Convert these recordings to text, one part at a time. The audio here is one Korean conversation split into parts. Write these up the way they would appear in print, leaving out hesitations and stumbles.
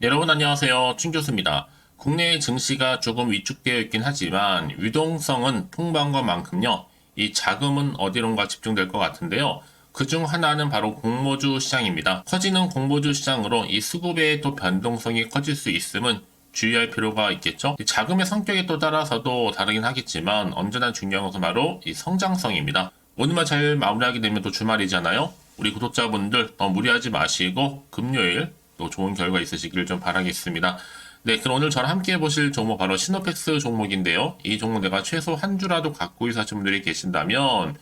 네, 여러분 안녕하세요. 춘 교수입니다. 국내 증시가 조금 위축되어 있긴 하지만 유동성은 풍부한 것만큼요. 이 자금은 어디론가 집중될 것 같은데요. 그중 하나는 바로 공모주 시장입니다. 커지는 공모주 시장으로 이 수급의 또 변동성이 커질 수 있음은 주의할 필요가 있겠죠. 이 자금의 성격에 또 따라서도 다르긴 하겠지만 언제나 중요한 것은 바로 이 성장성입니다. 오늘만 잘 마무리하게 되면 또 주말이잖아요. 우리 구독자분들 너무 무리하지 마시고 금요일 또 좋은 결과 있으시길 좀 바라겠습니다. 네, 그럼 오늘 저랑 함께 해보실 종목 바로 시노펙스 종목인데요. 이 종목 내가 최소 한 주라도 갖고 있으신 분들이 계신다면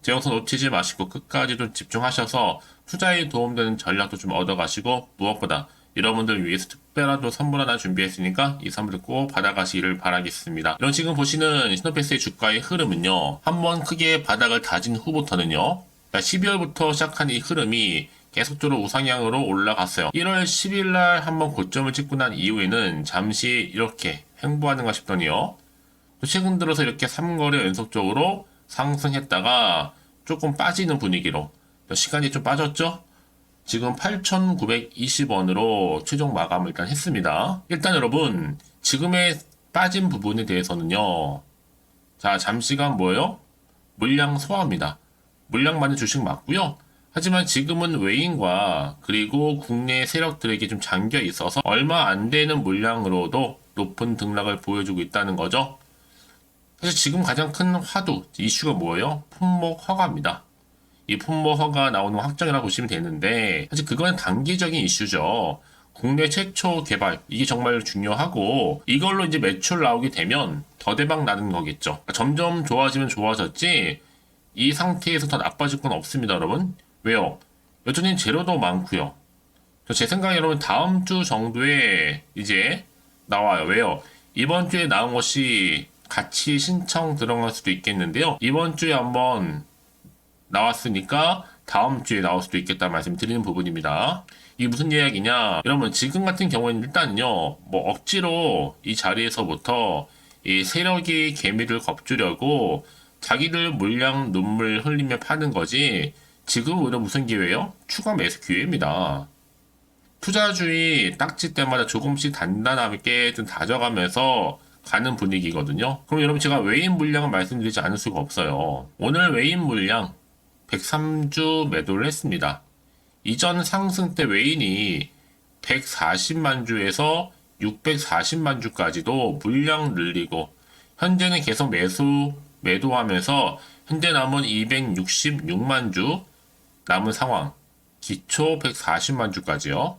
제 영상 놓치지 마시고 끝까지 좀 집중하셔서 투자에 도움되는 전략도 좀 얻어가시고 무엇보다 여러분들 위해서 특별한 또 선물 하나 준비했으니까 이 선물을 꼭 받아가시기를 바라겠습니다. 이런 지금 보시는 시노펙스의 주가의 흐름은요. 한번 크게 바닥을 다진 후부터는요. 12월부터 시작한 이 흐름이 계속적으로 우상향으로 올라갔어요. 1월 10일 날 한번 고점을 찍고 난 이후에는 잠시 이렇게 횡보하는가 싶더니요. 또 최근 들어서 이렇게 3거래 연속적으로 상승했다가 조금 빠지는 분위기로 시간이 좀 빠졌죠? 지금 8,920원으로 최종 마감을 일단 했습니다. 일단 여러분 지금의 빠진 부분에 대해서는요. 자 잠시간 뭐예요? 물량 소화입니다. 물량 많은 주식 맞고요. 하지만 지금은 외인과 그리고 국내 세력들에게 좀 잠겨 있어서 얼마 안 되는 물량으로도 높은 등락을 보여주고 있다는 거죠. 사실 지금 가장 큰 화두, 이슈가 뭐예요? 품목 허가입니다. 이 품목 허가 나오는 확정이라고 보시면 되는데 사실 그건 단기적인 이슈죠. 국내 최초 개발, 이게 정말 중요하고 이걸로 이제 매출 나오게 되면 더 대박 나는 거겠죠. 점점 좋아지면 좋아졌지 이 상태에서 더 나빠질 건 없습니다, 여러분. 왜요? 여전히 재료도 많고요. 제 생각에 여러분 다음 주 정도에 이제 나와요. 왜요? 이번 주에 나온 것이 같이 신청 들어갈 수도 있겠는데요. 이번 주에 한번 나왔으니까 다음 주에 나올 수도 있겠다 말씀드리는 부분입니다. 이게 무슨 이야기냐? 여러분 지금 같은 경우에는 일단요. 뭐 억지로 이 자리에서부터 이 세력이 개미를 겁주려고 자기들 물량 눈물 흘리며 파는 거지. 지금 오히려 무슨 기회예요? 추가 매수 기회입니다. 투자주의 딱지 때마다 조금씩 단단하게 좀 다져가면서 가는 분위기거든요. 그럼 여러분 제가 외인 물량을 말씀드리지 않을 수가 없어요. 오늘 외인 물량 103주 매도를 했습니다. 이전 상승 때 외인이 140만 주에서 640만 주까지도 물량 늘리고 현재는 계속 매도하면서 현재 남은 266만 주 남은 상황. 기초 140만 주까지요.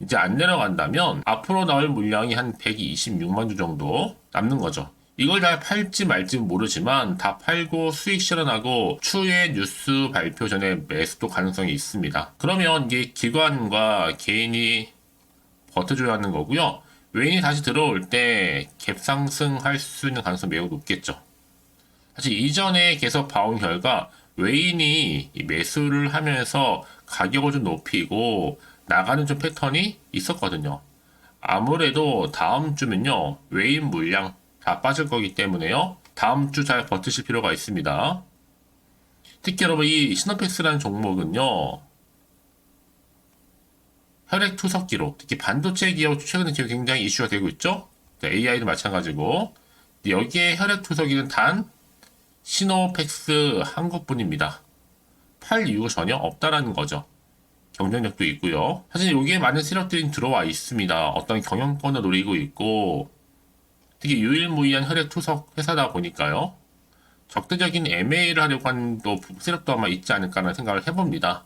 이제 안 내려간다면 앞으로 나올 물량이 한 126만 주 정도 남는 거죠. 이걸 다 팔지 말지 모르지만 다 팔고 수익 실현하고 추후에 뉴스 발표 전에 매수도 가능성이 있습니다. 그러면 이게 기관과 개인이 버텨줘야 하는 거고요. 외인이 다시 들어올 때 갭 상승할 수 있는 가능성이 매우 높겠죠. 사실 이전에 계속 봐온 결과 외인이 매수를 하면서 가격을 좀 높이고 나가는 좀 패턴이 있었거든요. 아무래도 다음 주면요. 외인 물량 다 빠질 거기 때문에요. 다음 주 잘 버티실 필요가 있습니다. 특히 여러분 이 시노펙스라는 종목은요. 혈액 투석기로 특히 반도체 기업 최근에 굉장히 이슈가 되고 있죠. AI도 마찬가지고 여기에 혈액 투석기는 단 시노펙스 한국뿐입니다. 팔 이유가 전혀 없다라는 거죠. 경쟁력도 있고요. 사실 여기에 많은 세력들이 들어와 있습니다. 어떤 경영권을 노리고 있고 특히 유일무이한 혈액 투석 회사다 보니까요. 적대적인 M&A를 하려고 하는 또 세력도 아마 있지 않을까라는 생각을 해봅니다.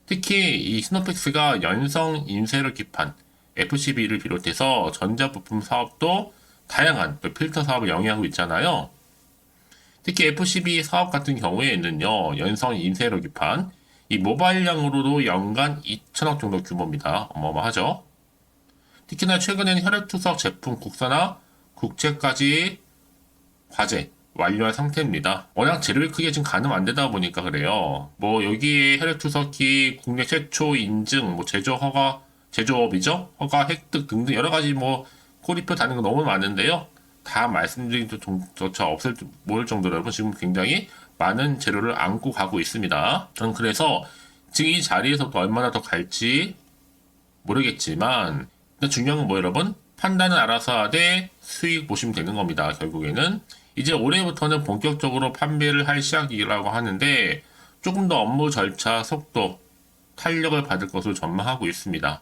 특히 이 시노펙스가 연성 인쇄를 기판 FCB를 비롯해서 전자부품 사업도 다양한 또 필터 사업을 영위하고 있잖아요. 특히 FCB 사업 같은 경우에는요, 연성 인쇄로 기판, 이 모바일량으로도 연간 2천억 정도 규모입니다. 어마어마하죠? 특히나 최근에는 혈액투석 제품 국산화, 국제까지 과제 완료한 상태입니다. 워낙 재료의 크기가 지금 가늠 안 되다 보니까 그래요. 뭐 여기에 혈액투석기 국내 최초 인증, 뭐 제조 허가, 제조업이죠? 허가 획득 등등 여러 가지 뭐 꼬리표 다는 거 너무 많은데요. 다 말씀드린 조차 없을 모를 정도로 여러분 지금 굉장히 많은 재료를 안고 가고 있습니다. 저는 그래서 지금 이 자리에서도 얼마나 더 갈지 모르겠지만 일단 중요한 건 뭐 여러분? 판단은 알아서 하되 수익 보시면 되는 겁니다. 결국에는 이제 올해부터는 본격적으로 판매를 할 시작이라고 하는데 조금 더 업무 절차, 속도, 탄력을 받을 것으로 전망하고 있습니다.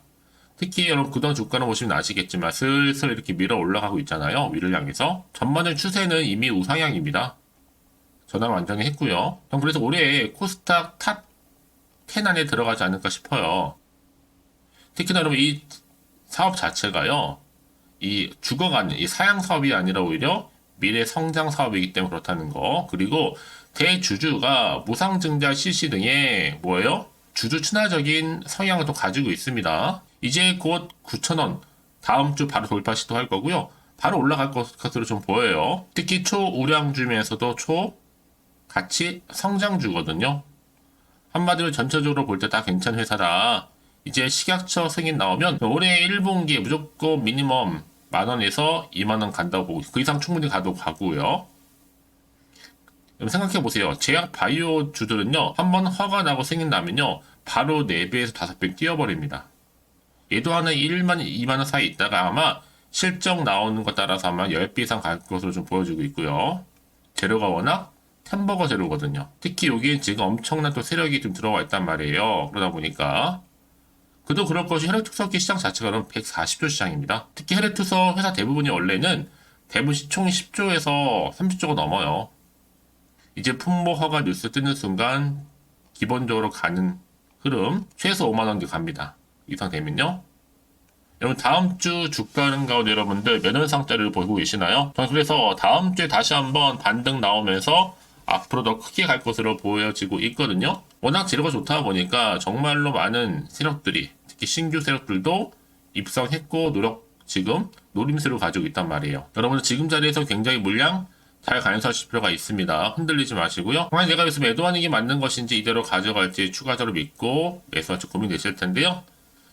특히 여러분 그동안 주가를 보시면 아시겠지만 슬슬 이렇게 밀어 올라가고 있잖아요. 위를 향해서. 전반적 추세는 이미 우상향입니다. 전환 완전히 했고요. 전 그래서 올해 코스닥 탑 10 안에 들어가지 않을까 싶어요. 특히나 여러분 이 사업 자체가요. 이 죽어가는 이 사양 사업이 아니라 오히려 미래 성장 사업이기 때문에 그렇다는 거. 그리고 대주주가 무상증자 실시 등의 뭐예요? 주주 친화적인 성향을 또 가지고 있습니다. 이제 곧 9,000원 다음 주 바로 돌파 시도할 거고요. 바로 올라갈 것으로 좀 보여요. 특히 초우량주면서도 초가치 성장주거든요. 한마디로 전체적으로 볼 때 다 괜찮은 회사다. 이제 식약처 승인 나오면 올해 1분기에 무조건 미니멈 만원에서 2만원 간다고 보고 그 이상 충분히 가고요. 생각해 보세요. 제약 바이오 주들은요, 한번 허가 나고 승인 나면요, 바로 4배에서 5배 뛰어버립니다. 얘도 하나 1만, 2만원 사이 있다가 아마 실적 나오는 것 따라서 아마 10배 이상 갈 것으로 좀 보여지고 있고요. 재료가 워낙 햄버거 재료거든요. 특히 여기엔 지금 엄청난 또 세력이 좀 들어와 있단 말이에요. 그러다 보니까. 그도 그럴 것이 혈액투석기 시장 자체가 그럼 140조 시장입니다. 특히 혈액투석 회사 대부분이 원래는 대부분 시총이 10조에서 30조가 넘어요. 이제 품목 허가 뉴스 뜨는 순간 기본적으로 가는 흐름 최소 5만원 뒤 갑니다. 이상 되면요. 여러분 다음 주 주가는 가운데 여러분들 매너상자를 보고 계시나요? 저는 그래서 다음 주에 다시 한번 반등 나오면서 앞으로 더 크게 갈 것으로 보여지고 있거든요. 워낙 재료가 좋다 보니까 정말로 많은 세력들이 특히 신규 세력들도 입성했고 지금 노림수를 가지고 있단 말이에요. 여러분 지금 자리에서 굉장히 물량 잘 간수하실 필요가 있습니다. 흔들리지 마시고요. 만약 내가 여기서 매도하는 게 맞는 것인지 이대로 가져갈지 추가적으로 믿고 매수할지 고민되실 텐데요.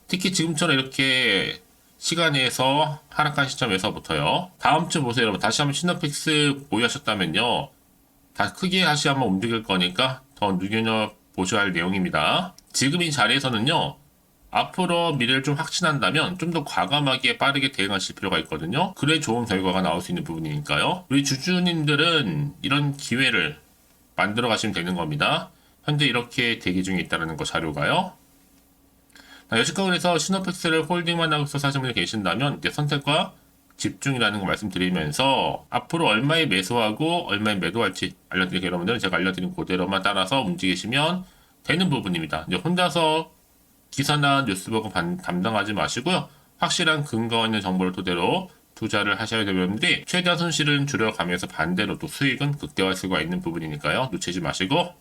특히 지금처럼 이렇게 시간에서 하락한 시점에서부터요. 다음 주 보세요. 여러분 다시 한번 시노픽스 보유하셨다면요. 다 크게 다시 한번 움직일 거니까 더 눈여겨보셔야 할 내용입니다. 지금 이 자리에서는요. 앞으로 미래를 좀 확신한다면 좀 더 과감하게 빠르게 대응하실 필요가 있거든요. 그래 좋은 결과가 나올 수 있는 부분이니까요. 우리 주주님들은 이런 기회를 만들어 가시면 되는 겁니다. 현재 이렇게 대기 중에 있다는 거 자료가요. 여지껏 그래서 시노펙스를 홀딩만 하고 있어서 하시는 분이 계신다면 이제 선택과 집중이라는 거 말씀드리면서 앞으로 얼마에 매수하고 얼마에 매도할지 알려드릴게요. 여러분들은 제가 알려드린 그대로만 따라서 움직이시면 되는 부분입니다. 이제 혼자서 기사나 뉴스 보고 담당하지 마시고요. 확실한 근거 있는 정보를 토대로 투자를 하셔야 되는데 최대한 손실은 줄여가면서 반대로 또 수익은 극대화할 수가 있는 부분이니까요. 놓치지 마시고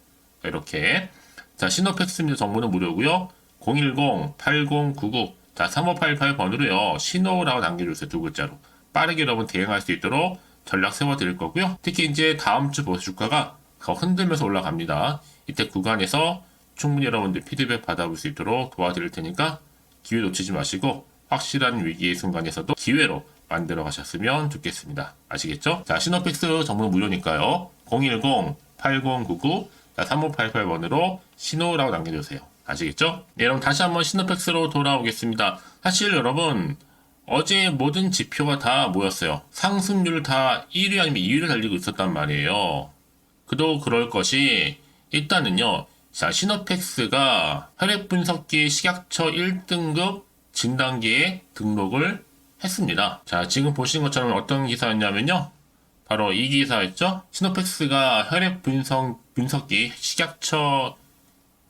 이렇게 자 시노팩스입니다. 정보는 무료고요. 010-8099 자 3588번으로요. 신호라고 남겨주세요. 2글자로 빠르게 여러분 대응할 수 있도록 전략 세워드릴 거고요. 특히 이제 다음 주 보수 주가가 더 흔들면서 올라갑니다. 이때 구간에서 충분히 여러분들 피드백 받아볼 수 있도록 도와드릴 테니까 기회 놓치지 마시고 확실한 위기의 순간에서도 기회로 만들어 가셨으면 좋겠습니다. 아시겠죠? 자, 시노팩스 정보는 무료니까요. 010-8099 3588번으로 신호라고 남겨주세요. 아시겠죠? 네, 여러분 다시 한번 시노팩스로 돌아오겠습니다. 사실 여러분 어제 모든 지표가 다 모였어요. 상승률 다 1위 아니면 2위를 달리고 있었단 말이에요. 그도 그럴 것이 일단은요. 자, 시노팩스가 혈액분석기 식약처 1등급 진단기에 등록을 했습니다. 자, 지금 보시는 것처럼 어떤 기사였냐면요. 바로 이 기사였죠. 시노팩스가 혈액분석기 식약처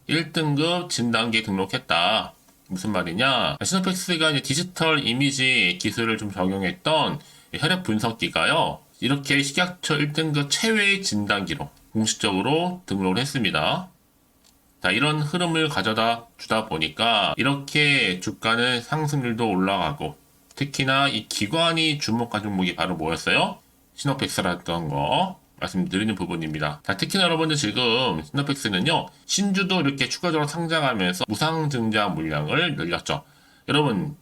1등급 진단기에 등록했다. 무슨 말이냐? 시노팩스가 이제 디지털 이미지 기술을 좀 적용했던 혈액분석기가요. 이렇게 식약처 1등급 체외 진단기로 공식적으로 등록을 했습니다. 자, 이런 흐름을 가져다 주다 보니까 이렇게 주가는 상승률도 올라가고 특히나 이 기관이 주목한 종목이 바로 뭐였어요? 시노팩스라던 거 말씀드리는 부분입니다. 자, 특히나 여러분들 지금 시노팩스는요 신주도 이렇게 추가적으로 상장하면서 무상증자 물량을 늘렸죠. 여러분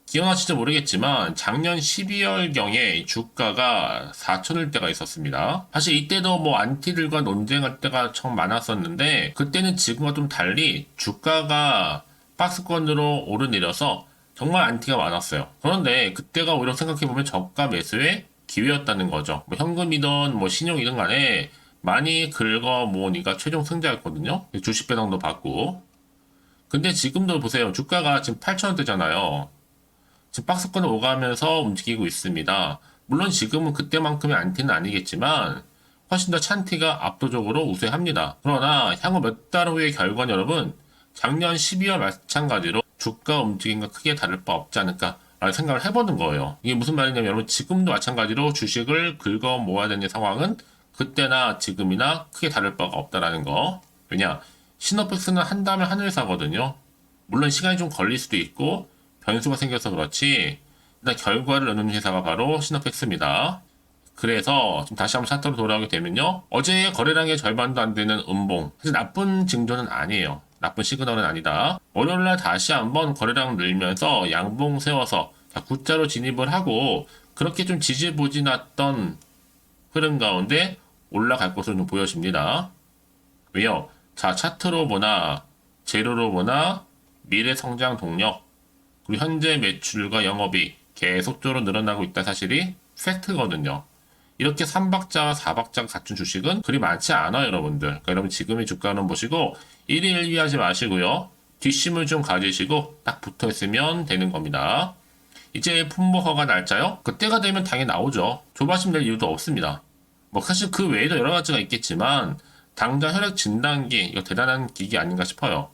기억나실지 모르겠지만 작년 12월경에 주가가 4천을 때가 있었습니다. 사실 이때도 뭐 안티들과 논쟁할 때가 참 많았었는데 그때는 지금과 좀 달리 주가가 박스권으로 오르내려서 정말 안티가 많았어요. 그런데 그때가 오히려 생각해보면 저가 매수의 기회였다는 거죠. 뭐 현금이든 뭐 신용이든 간에 많이 긁어 모으니까 최종 승자였거든요. 주식 배당도 받고. 근데 지금도 보세요. 주가가 지금 8,000원대잖아요. 지금 박스권을 오가면서 움직이고 있습니다. 물론 지금은 그때만큼의 안티는 아니겠지만 훨씬 더 찬티가 압도적으로 우세합니다. 그러나 향후 몇 달 후의 결과는 여러분 작년 12월 마찬가지로 주가 움직임과 크게 다를 바 없지 않을까 라는 생각을 해보는 거예요. 이게 무슨 말이냐면 여러분 지금도 마찬가지로 주식을 긁어 모아야 되는 상황은 그때나 지금이나 크게 다를 바가 없다라는 거. 왜냐? 시노펙스는 한다면 하늘사거든요. 물론 시간이 좀 걸릴 수도 있고 변수가 생겨서 그렇지 일단 결과를 얻는 회사가 바로 시노펙스입니다. 그래서 좀 다시 한번 차트로 돌아오게 되면요. 어제의 거래량의 절반도 안 되는 음봉. 사실 나쁜 징조는 아니에요. 나쁜 시그널은 아니다. 월요일날 다시 한번 거래량 늘면서 양봉 세워서 구자로 진입을 하고 그렇게 좀 지지부진했던 흐름 가운데 올라갈 것으로 좀 보여집니다. 왜요? 자, 차트로 보나 재료로 보나 미래 성장 동력 그리고 현재 매출과 영업이 계속적으로 늘어나고 있다 사실이 팩트거든요. 이렇게 3박자와 4박자가 갖춘 주식은 그리 많지 않아요, 여러분들. 그러니까 여러분 지금의 주가는 보시고 1일 1위 하지 마시고요. 뒷심을 좀 가지시고 딱 붙어 있으면 되는 겁니다. 이제 품목허가 날짜요? 그때가 되면 당연히 나오죠. 조바심 낼 이유도 없습니다. 뭐 사실 그 외에도 여러 가지가 있겠지만 당장 혈액 진단기 이거 대단한 기기 아닌가 싶어요.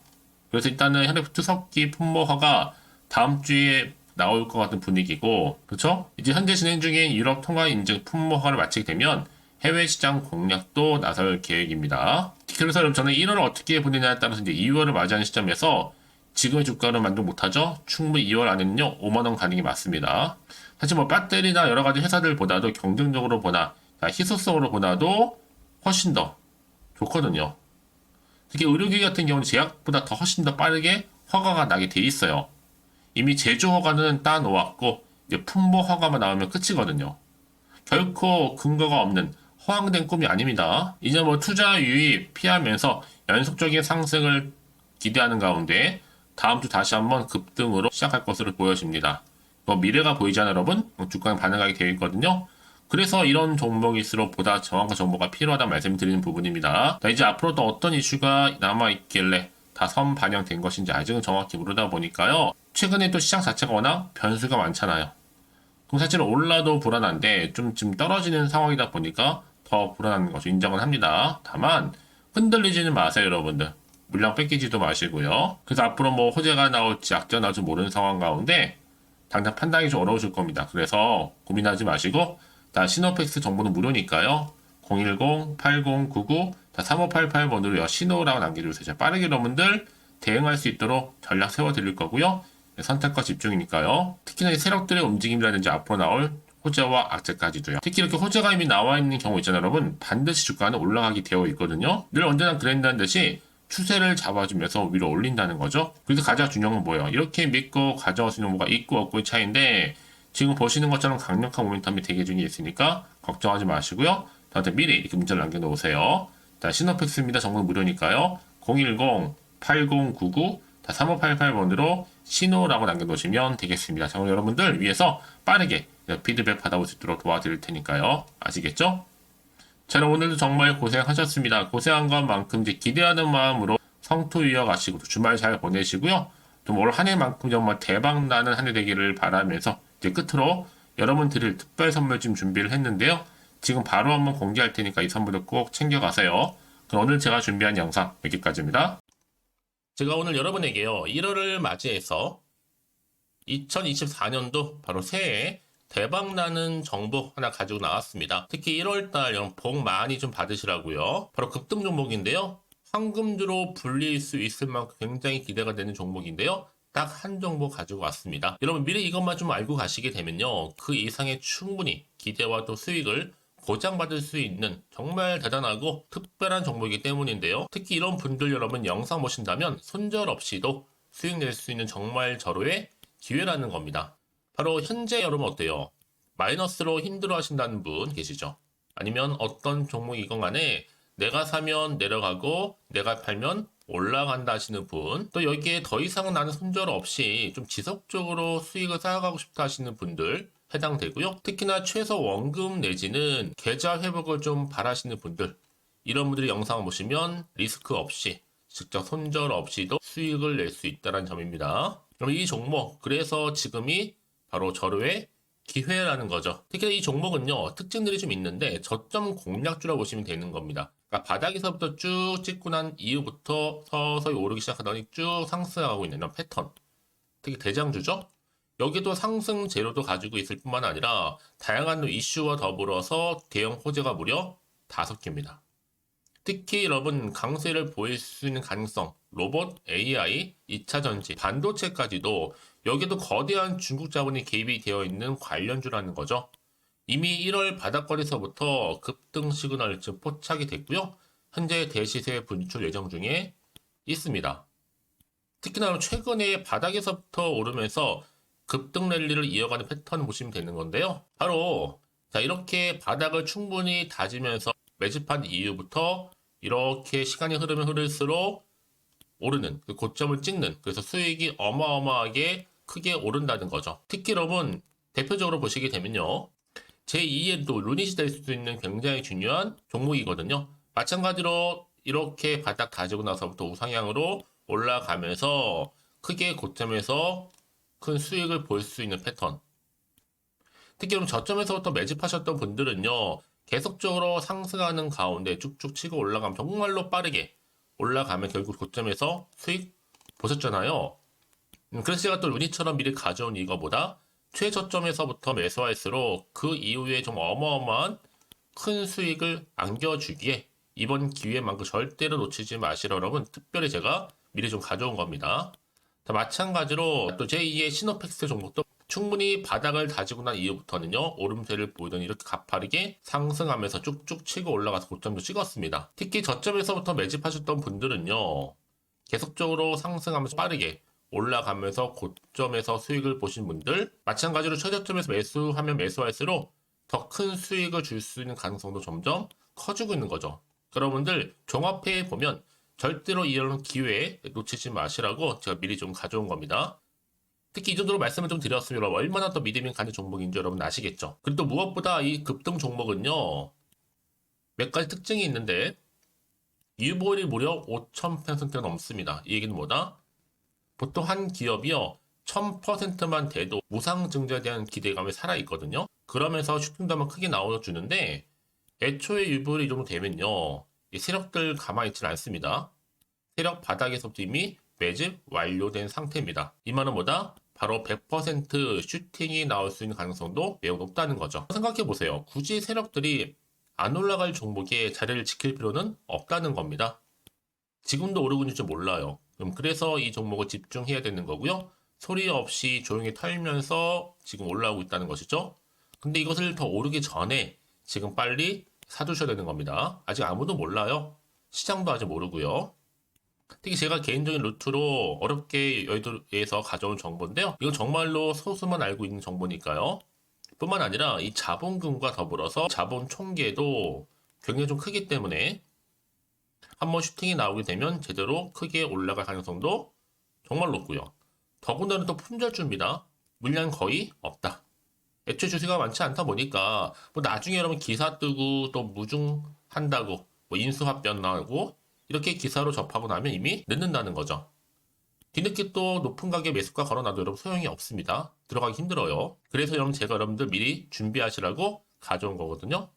그래서 일단은 혈액 투석기 품목허가 다음 주에 나올 것 같은 분위기고, 그렇죠? 이제 현재 진행 중인 유럽 통화 인증 품목허가를 마치게 되면 해외 시장 공략도 나설 계획입니다. 그래서 여러분 저는 1월을 어떻게 보내냐에 따라서 이제 2월을 맞이하는 시점에서 지금의 주가로 만족 못하죠? 충분히 2월 안에는요 5만 원 가는 게 맞습니다. 사실 뭐 배터리나 여러 가지 회사들보다도 경쟁적으로 보나 희소성으로 보나도 훨씬 더 좋거든요. 특히 의료기기 같은 경우는 제약보다 더 훨씬 더 빠르게 허가가 나게 돼 있어요. 이미 제조 허가는 따놓았고 이제 품목 허가만 나오면 끝이거든요. 결코 근거가 없는 허황된 꿈이 아닙니다. 이제 뭐 투자 유입 피하면서 연속적인 상승을 기대하는 가운데 다음 주 다시 한번 급등으로 시작할 것으로 보여집니다. 뭐 미래가 보이잖아요, 여러분. 주가는 반응하게 되어 있거든요. 그래서 이런 종목일수록 보다 정확한 정보가 필요하다 말씀드리는 부분입니다. 자, 이제 앞으로 또 어떤 이슈가 남아있길래 다 선반영된 것인지 아직은 정확히 모르다 보니까요. 최근에 또 시장 자체가 워낙 변수가 많잖아요. 그럼 사실 올라도 불안한데 좀 지금 떨어지는 상황이다 보니까 더 불안한 것을 인정은 합니다. 다만 흔들리지는 마세요, 여러분들. 물량 뺏기지도 마시고요. 그래서 앞으로 뭐 호재가 나올지 악재가 나올지 모르는 상황 가운데 당장 판단이 좀 어려우실 겁니다. 그래서 고민하지 마시고 다 시노펙스 정보는 무료니까요. 010-8099-3588번으로 신호라고 남겨주세요. 빠르게 여러분들 대응할 수 있도록 전략 세워드릴 거고요. 선택과 집중이니까요. 특히나 이 세력들의 움직임이라든지 앞으로 나올 호재와 악재까지도요. 특히 이렇게 호재가 이미 나와 있는 경우 있잖아요, 여러분. 반드시 주가는 올라가게 되어 있거든요. 늘 언제나 그랬다는 듯이 추세를 잡아주면서 위로 올린다는 거죠. 그래서 가장 중요한 건 뭐예요? 이렇게 믿고 가져올 수 있는 뭐가 있고 없고의 차이인데 지금 보시는 것처럼 강력한 모멘텀이 대기 중에 있으니까 걱정하지 마시고요. 저한테 미리 이렇게 문자를 남겨놓으세요. 자, 시노펙스입니다. 정보는 무료니까요. 010-8099-3588번으로 신호라고 남겨놓으시면 되겠습니다. 자, 오늘 여러분들 위해서 빠르게 피드백 받아볼 수 있도록 도와드릴 테니까요. 아시겠죠? 자, 그럼 오늘도 정말 고생하셨습니다. 고생한 것만큼 이제 기대하는 마음으로 성토 이어가시고 주말 잘 보내시고요. 또 올 한 해만큼 정말 대박 나는 한 해 되기를 바라면서 이제 끝으로 여러분 드릴 특별 선물 좀 준비를 했는데요. 지금 바로 한번 공개할 테니까 이 선물도 꼭 챙겨가세요. 그럼 오늘 제가 준비한 영상 여기까지입니다. 제가 오늘 여러분에게요. 1월을 맞이해서 2024년도 바로 새해 대박나는 정보 하나 가지고 나왔습니다. 특히 1월달 복 많이 좀 받으시라고요. 바로 급등 종목인데요. 황금주로 불릴 수 있을 만큼 굉장히 기대가 되는 종목인데요. 딱 한 종목 가지고 왔습니다. 여러분 미리 이것만 좀 알고 가시게 되면요. 그 이상의 충분히 기대와 또 수익을 보장받을 수 있는 정말 대단하고 특별한 종목이기 때문인데요. 특히 이런 분들 여러분 영상 보신다면 손절없이도 수익 낼 수 있는 정말 절호의 기회라는 겁니다. 바로 현재 여러분 어때요? 마이너스로 힘들어 하신다는 분 계시죠? 아니면 어떤 종목이건 간에 내가 사면 내려가고 내가 팔면 올라간다 하시는 분, 또 여기에 더 이상은 나는 손절 없이 좀 지속적으로 수익을 쌓아가고 싶다 하시는 분들 해당되고요. 특히나 최소 원금 내지는 계좌 회복을 좀 바라시는 분들, 이런 분들이 영상을 보시면 리스크 없이 직접 손절 없이도 수익을 낼 수 있다는 점입니다. 그럼 이 종목, 그래서 지금이 바로 절호의 기회라는 거죠. 특히 이 종목은요, 특징들이 좀 있는데 저점 공략주라 보시면 되는 겁니다. 그러니까 바닥에서부터 쭉 찍고 난 이후부터 서서히 오르기 시작하더니 쭉 상승하고 있는 이런 패턴. 특히 대장주죠. 여기도 상승 재료도 가지고 있을 뿐만 아니라 다양한 이슈와 더불어서 대형 호재가 무려 5개입니다. 특히 여러분 강세를 보일 수 있는 가능성, 로봇, AI, 2차 전지, 반도체까지도 여기도 거대한 중국 자본이 개입이 되어 있는 관련주라는 거죠. 이미 1월 바닥거리서부터 급등 시그널 즉 포착이 됐고요. 현재 대시세 분출 예정 중에 있습니다. 특히나 최근에 바닥에서부터 오르면서 급등 랠리를 이어가는 패턴을 보시면 되는 건데요. 바로 자 이렇게 바닥을 충분히 다지면서 매집한 이후부터 이렇게 시간이 흐르면 흐를수록 오르는 그 고점을 찍는, 그래서 수익이 어마어마하게 크게 오른다는 거죠. 특히 여러분 대표적으로 보시게 되면요, 제2의 또 루닛이 될 수 있는 굉장히 중요한 종목이거든요. 마찬가지로 이렇게 바닥 다지고 나서부터 우상향으로 올라가면서 크게 고점에서 큰 수익을 볼 수 있는 패턴. 특히 그럼 저점에서부터 매집하셨던 분들은요, 계속적으로 상승하는 가운데 쭉쭉 치고 올라가면 정말로 빠르게 올라가면 결국 고점에서 수익 보셨잖아요. 그래서 제가 또 루니처럼 미리 가져온 이거보다 최저점에서부터 매수할수록 그 이후에 좀 어마어마한 큰 수익을 안겨주기에 이번 기회만큼 절대로 놓치지 마시라 여러분, 특별히 제가 미리 좀 가져온 겁니다. 마찬가지로 또 제2의 시노펙스 종목도 충분히 바닥을 다지고 난 이후부터는요, 오름세를 보이더니 이렇게 가파르게 상승하면서 쭉쭉 치고 올라가서 고점도 찍었습니다. 특히 저점에서부터 매집하셨던 분들은요, 계속적으로 상승하면서 빠르게 올라가면서 고점에서 수익을 보신 분들, 마찬가지로 최저점에서 매수하면 매수할수록 더 큰 수익을 줄 수 있는 가능성도 점점 커지고 있는 거죠. 여러분들 종합해 보면 절대로 이런 기회에 놓치지 마시라고 제가 미리 좀 가져온 겁니다. 특히 이 정도로 말씀을 좀 드렸으면 얼마나 더 믿음이 가는 종목인지 여러분 아시겠죠? 그리고 또 무엇보다 이 급등 종목은요, 몇 가지 특징이 있는데 유보율이 무려 5000%가 넘습니다. 이 얘기는 뭐다? 보통 한 기업이요 1000%만 돼도 무상증자에 대한 기대감이 살아있거든요. 그러면서 슈팅도 한번 크게 나와주는데 애초에 유보율이 이 정도 되면요, 이 세력들 가만히 있지는 않습니다. 세력 바닥에서부터 이미 매집 완료된 상태입니다. 이 말은 뭐다? 바로 100% 슈팅이 나올 수 있는 가능성도 매우 높다는 거죠. 생각해보세요. 굳이 세력들이 안 올라갈 종목에 자리를 지킬 필요는 없다는 겁니다. 지금도 오르고 있는지 몰라요. 그래서 이 종목을 집중해야 되는 거고요. 소리 없이 조용히 털면서 지금 올라오고 있다는 것이죠. 근데 이것을 더 오르기 전에 지금 빨리 사두셔야 되는 겁니다. 아직 아무도 몰라요. 시장도 아직 모르고요. 특히 제가 개인적인 루트로 어렵게 여의도에서 가져온 정보인데요. 이건 정말로 소수만 알고 있는 정보니까요. 뿐만 아니라 이 자본금과 더불어서 자본 총계도 굉장히 좀 크기 때문에 한번 슈팅이 나오게 되면 제대로 크게 올라갈 가능성도 정말 높고요. 더군다나 또 품절주입니다. 물량 거의 없다. 애초에 주식가 많지 않다 보니까 뭐 나중에 여러분 기사 뜨고 또 무중한다고 뭐 인수합병 나오고 이렇게 기사로 접하고 나면 이미 늦는다는 거죠. 뒤늦게 또 높은 가격에 매수가 걸어놔도 여러분 소용이 없습니다. 들어가기 힘들어요. 그래서 여러분 제가 여러분들 미리 준비하시라고 가져온 거거든요.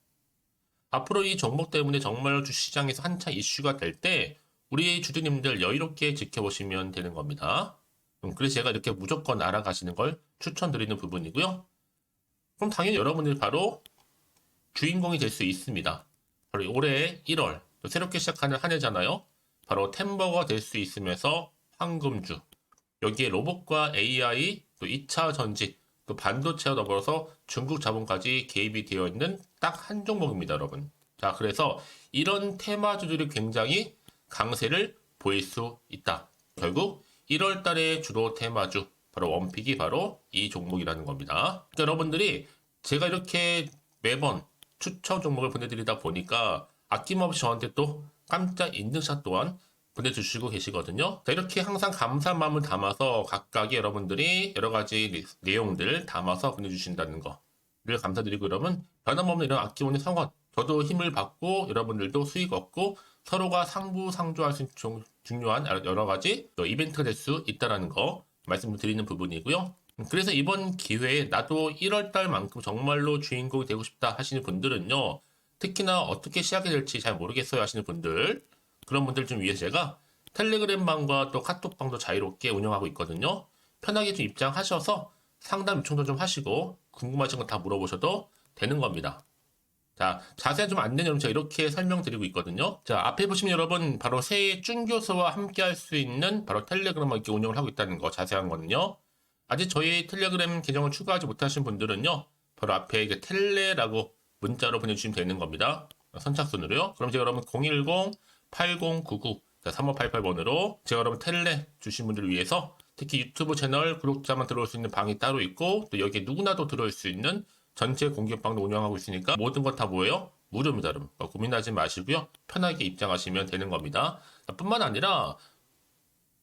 앞으로 이 종목 때문에 정말 주시장에서 한창 이슈가 될 때 우리 주주님들 여유롭게 지켜보시면 되는 겁니다. 그래서 제가 이렇게 무조건 알아가시는 걸 추천드리는 부분이고요. 그럼 당연히 여러분들이 바로 주인공이 될 수 있습니다. 바로 올해 1월 또 새롭게 시작하는 한 해잖아요. 바로 템버가 될 수 있으면서 황금주, 여기에 로봇과 AI, 또 2차 전지, 또 반도체와 더불어서 중국 자본까지 개입이 되어 있는 딱 한 종목입니다, 여러분. 자, 그래서 이런 테마주들이 굉장히 강세를 보일 수 있다. 결국 1월 달에 주로 테마주, 바로 원픽이 바로 이 종목이라는 겁니다. 그러니까 여러분들이 제가 이렇게 매번 추천 종목을 보내드리다 보니까 아낌없이 저한테 또 깜짝 인증샷 또한 보내주시고 계시거든요. 자, 이렇게 항상 감사한 마음을 담아서 각각의 여러분들이 여러 가지 내용들 담아서 보내주신다는 거 늘 감사드리고, 여러분 변함없는 이런 아낌없는 성원, 저도 힘을 받고 여러분들도 수익 얻고 서로가 상부상조할 수 있는 중요한 여러 가지 또 이벤트가 될 수 있다는 거 말씀드리는 부분이고요. 그래서 이번 기회에 나도 1월달만큼 정말로 주인공이 되고 싶다 하시는 분들은요, 특히나 어떻게 시작이 될지 잘 모르겠어요 하시는 분들, 그런 분들 좀 위해서 제가 텔레그램 방과 또 카톡 방도 자유롭게 운영하고 있거든요. 편하게 좀 입장하셔서 상담 요청도 좀 하시고 궁금하신 거 다 물어보셔도 되는 겁니다. 자, 자세한 좀 안내 내용 제가 이렇게 설명드리고 있거든요. 자, 앞에 보시면 여러분 바로 새해 쭌교수와 함께 할 수 있는 바로 텔레그램을 이렇게 운영을 하고 있다는 거, 자세한 거는요. 아직 저희 텔레그램 계정을 추가하지 못하신 분들은요, 바로 앞에 이게 텔레라고 문자로 보내주시면 되는 겁니다. 선착순으로요. 그럼 제가 여러분 010-8099 3588번으로 제가 여러분 텔레 주신 분들을 위해서 특히 유튜브 채널 구독자만 들어올 수 있는 방이 따로 있고, 또 여기에 누구나도 들어올 수 있는 전체 공개방도 운영하고 있으니까 모든 건 다 뭐예요? 무료입니다, 여러분. 고민하지 마시고요. 편하게 입장하시면 되는 겁니다. 뿐만 아니라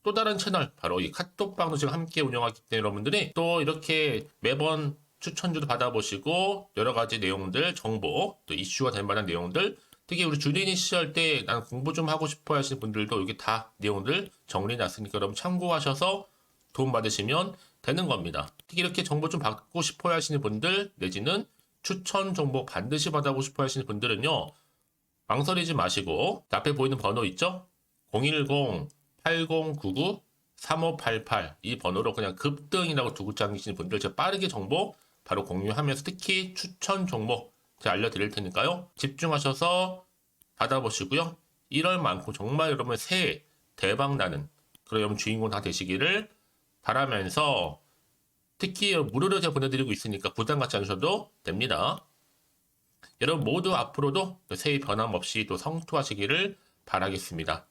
또 다른 채널, 바로 이 카톡방도 지금 함께 운영하기 때문에 여러분들이 또 이렇게 매번 추천주도 받아보시고 여러 가지 내용들, 정보, 또 이슈가 될 만한 내용들, 특히 우리 주린이 시절 때 난 공부 좀 하고 싶어 하시는 분들도 여기 다 내용들 정리해놨으니까 여러분 참고하셔서 도움 받으시면 되는 겁니다. 특히 이렇게 정보 좀 받고 싶어 하시는 분들, 내지는 추천 정보 반드시 받아보고 싶어 하시는 분들은요, 망설이지 마시고 앞에 보이는 번호 있죠? 010-8099-3588 이 번호로 그냥 급등이라고 두고 당기시는 분들 제가 빠르게 정보 바로 공유하면서 특히 추천 종목 제가 알려드릴 테니까요. 집중하셔서 받아보시고요. 1월만큼 정말 여러분 새해 대박나는 그런 여러분 주인공 다 되시기를 바라면서, 특히 무료로 제가 보내드리고 있으니까 부담 갖지 않으셔도 됩니다. 여러분 모두 앞으로도 새해 변함없이 또 성투하시기를 바라겠습니다.